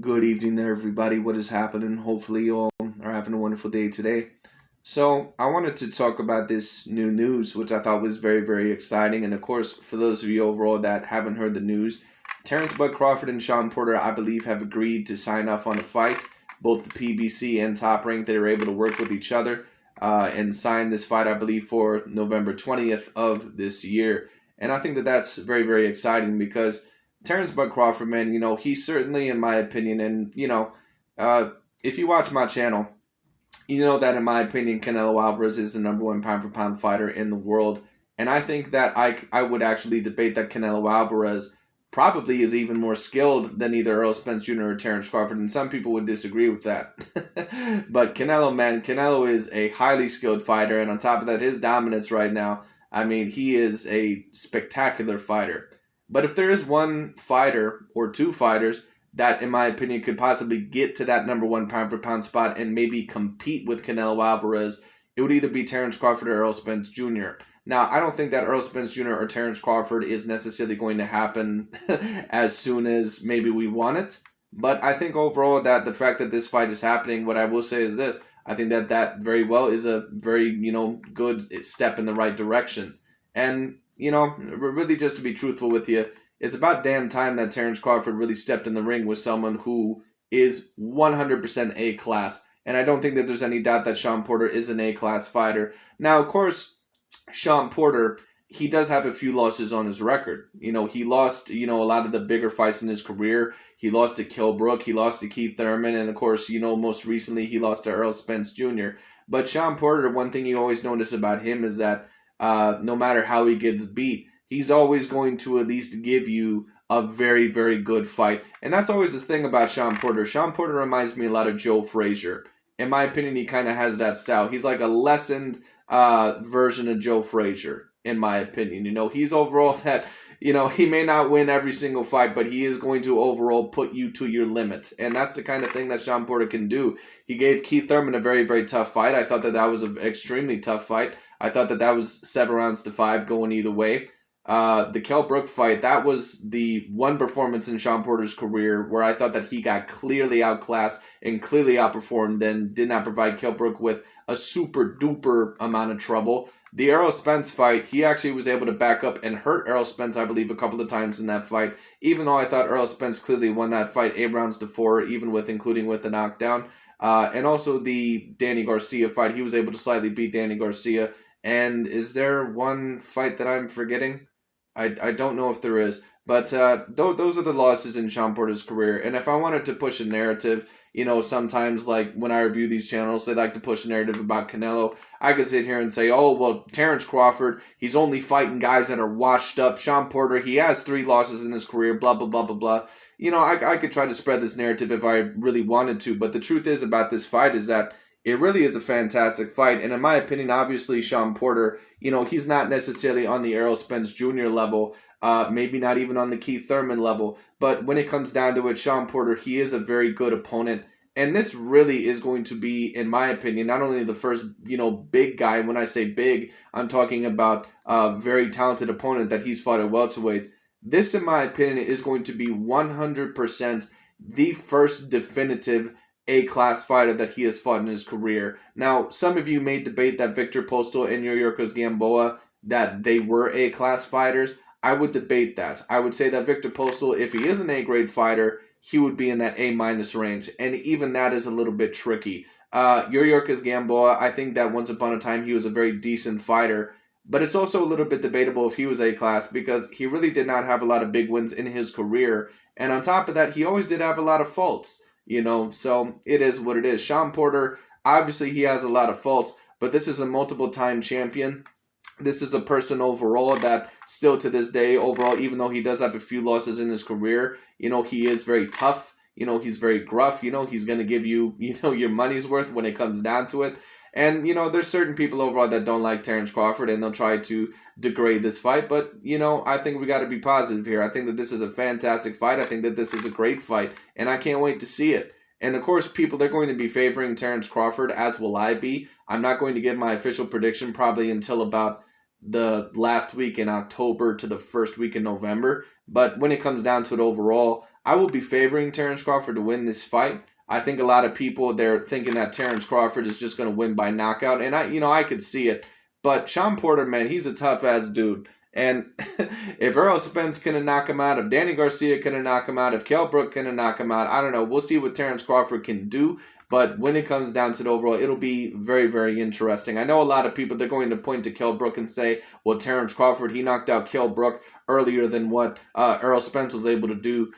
Good evening there, everybody. What is happening? Hopefully, you all are having a wonderful day today. So, I wanted to talk about this new news, which I thought was very, very exciting. And of course, for those of you overall that haven't heard the news, Terence Crawford and Shawn Porter, I believe, have agreed to sign off on a fight. Both the PBC and Top Rank, they were able to work with each other and sign this fight, I believe, for November 20th of this year. And I think that that's very, very exciting because Terence Crawford, man, he's certainly, in my opinion, and, uh, if you watch my channel, you know that, in my opinion, Canelo Alvarez is the number one pound for pound fighter in the world. And I think that I would actually debate that Canelo Alvarez probably is even more skilled than either Earl Spence Jr. or Terence Crawford. And some people would disagree with that. But Canelo, man, Canelo is a highly skilled fighter. And on top of that, his dominance right now, I mean, he is a spectacular fighter. But if there is one fighter or two fighters that, in my opinion, could possibly get to that number one pound for pound spot and maybe compete with Canelo Alvarez, it would either be Terence Crawford or Earl Spence Jr. Now, I don't think that Earl Spence Jr. or Terence Crawford is necessarily going to happen as soon as maybe we want it. But I think overall that the fact that this fight is happening, what I will say is this. I think that that very well is a very, good step in the right direction. And, really just to be truthful with you, it's about damn time that Terence Crawford really stepped in the ring with someone who is 100% A-class. And I don't think that there's any doubt that Shawn Porter is an A-class fighter. Now, of course, Shawn Porter, he does have a few losses on his record. He lost, a lot of the bigger fights in his career. He lost to Kilbrook. He lost to Keith Thurman. And, of course, most recently he lost to Earl Spence Jr. But Shawn Porter, one thing you always notice about him is that no matter how he gets beat, he's always going to at least give you a very, very good fight. And that's always the thing about Shawn Porter. Shawn Porter reminds me a lot of Joe Frazier. In my opinion, he kind of has that style. He's like a lessened version of Joe Frazier, in my opinion. He's overall that, he may not win every single fight, but he is going to overall put you to your limit. And that's the kind of thing that Shawn Porter can do. He gave Keith Thurman a very, very tough fight. I thought that that was an extremely tough fight. I thought that that was 7-5 going either way. The Kell Brook fight, that was the one performance in Shawn Porter's career where I thought that he got clearly outclassed and clearly outperformed and did not provide Kell Brook with a super duper amount of trouble. The Errol Spence fight, he actually was able to back up and hurt Errol Spence, I believe, a couple of times in that fight, even though I thought Errol Spence clearly won that fight 8-4, including with the knockdown. And also the Danny Garcia fight, he was able to slightly beat Danny Garcia. And is there one fight that I'm forgetting? I don't know if there is. But those are the losses in Shawn Porter's career. And if I wanted to push a narrative, sometimes like when I review these channels, they like to push a narrative about Canelo. I could sit here and say, oh, well, Terence Crawford, he's only fighting guys that are washed up. Shawn Porter, he has 3 losses in his career, blah, blah, blah, blah, blah. I could try to spread this narrative if I really wanted to. But the truth is about this fight is that it really is a fantastic fight. And in my opinion, obviously, Shawn Porter, he's not necessarily on the Errol Spence Jr. level, maybe not even on the Keith Thurman level. But when it comes down to it, Shawn Porter, he is a very good opponent. And this really is going to be, in my opinion, not only the first, big guy. And when I say big, I'm talking about a very talented opponent that he's fought at welterweight. This, in my opinion, is going to be 100% the first definitive A-class fighter that he has fought in his career. Now, some of you may debate that Victor Postal and Yuriorkis Gamboa, that they were A-class fighters. I would debate that. I would say that Victor Postal, if he is an A-grade fighter, he would be in that A- range. And even that is a little bit tricky. Yuriorkis Gamboa, I think that once upon a time he was a very decent fighter. But it's also a little bit debatable if he was A-class because he really did not have a lot of big wins in his career. And on top of that, he always did have a lot of faults. So it is what it is. Shawn Porter, obviously he has a lot of faults, but this is a multiple-time champion. This is a person overall that still to this day, overall, even though he does have a few losses in his career, he is very tough. He's very gruff. He's going to give you, your money's worth when it comes down to it. And, there's certain people overall that don't like Terence Crawford and they'll try to degrade this fight. But, I think we got to be positive here. I think that this is a fantastic fight. I think that this is a great fight. And I can't wait to see it. And, of course, people, they're going to be favoring Terence Crawford, as will I be. I'm not going to give my official prediction probably until about the last week in October to the first week in November. But when it comes down to it overall, I will be favoring Terence Crawford to win this fight. I think a lot of people, they're thinking that Terence Crawford is just going to win by knockout. And I could see it. But Shawn Porter, man, he's a tough-ass dude. And if Errol Spence couldn't knock him out, if Danny Garcia couldn't knock him out, if Kell Brook couldn't knock him out, I don't know. We'll see what Terence Crawford can do. But when it comes down to the overall, it'll be very, very interesting. I know a lot of people, they're going to point to Kell Brook and say, well, Terence Crawford, he knocked out Kell Brook earlier than what Errol Spence was able to do.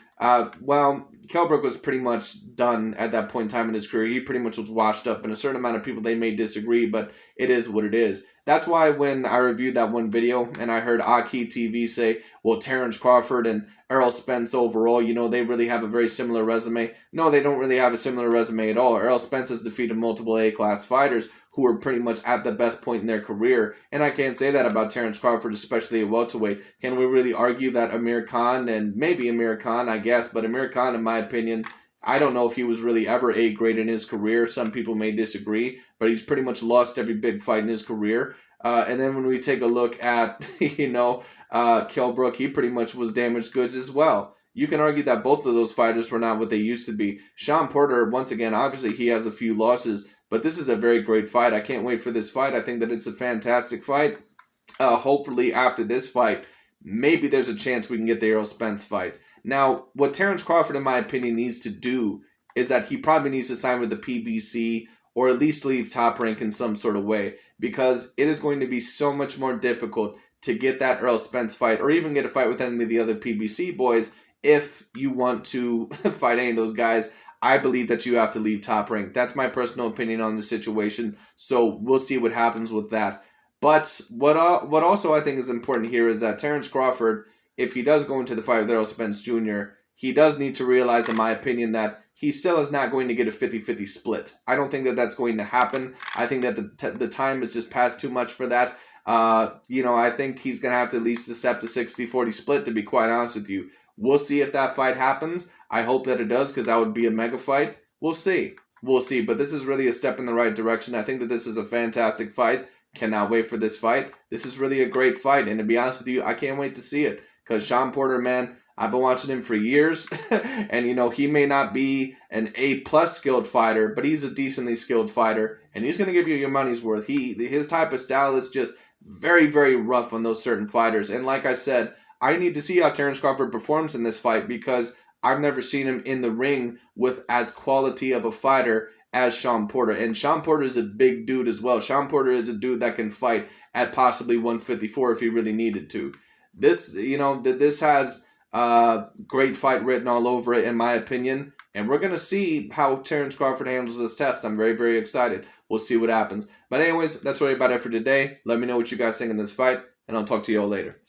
Well, Kell Brook was pretty much done at that point in time in his career. He pretty much was washed up, and a certain amount of people, they may disagree, but it is what it is. That's why when I reviewed that one video and I heard Aki TV say, well, Terence Crawford and Errol Spence overall, they really have a very similar resume. No, they don't really have a similar resume at all. Errol Spence has defeated multiple A-class fighters who are pretty much at the best point in their career. And I can't say that about Terence Crawford, especially at welterweight. Can we really argue that Amir Khan, and maybe Amir Khan, I guess, but Amir Khan, in my opinion, I don't know if he was really ever A-grade in his career. Some people may disagree, but he's pretty much lost every big fight in his career. And then when we take a look at, Kell Brook, he pretty much was damaged goods as well. You can argue that both of those fighters were not what they used to be. Shawn Porter, once again, obviously he has a few losses, but this is a very great fight. I can't wait for this fight. I think that it's a fantastic fight. Hopefully after this fight, maybe there's a chance we can get the Errol Spence fight. Now, what Terence Crawford, in my opinion, needs to do is that he probably needs to sign with the PBC or at least leave Top Rank in some sort of way, because it is going to be so much more difficult to get that Errol Spence fight or even get a fight with any of the other PBC boys if you want to fight any of those guys. I believe that you have to leave Top Rank. That's my personal opinion on the situation, so we'll see what happens with that. But what also I think is important here is that Terence Crawford, if he does go into the fight with Errol Spence Jr., he does need to realize, in my opinion, that he still is not going to get a 50-50 split. I don't think that that's going to happen. I think that the time has just passed too much for that. I think he's going to have to at least accept a 60-40 split, to be quite honest with you. We'll see if that fight happens. I hope that it does, because that would be a mega fight. We'll see. But this is really a step in the right direction. I think that this is a fantastic fight. Cannot wait for this fight. This is really a great fight. And to be honest with you, I can't wait to see it. Because Shawn Porter, man, I've been watching him for years. And, he may not be an A-plus skilled fighter, but he's a decently skilled fighter. And he's going to give you your money's worth. His type of style is just very, very rough on those certain fighters. And like I said, I need to see how Terence Crawford performs in this fight, because I've never seen him in the ring with as quality of a fighter as Shawn Porter. And Shawn Porter is a big dude as well. Shawn Porter is a dude that can fight at possibly 154 if he really needed to. This has great fight written all over it, in my opinion. And we're going to see how Terence Crawford handles this test. I'm very, very excited. We'll see what happens. But anyways, that's really about it for today. Let me know what you guys think in this fight, and I'll talk to you all later.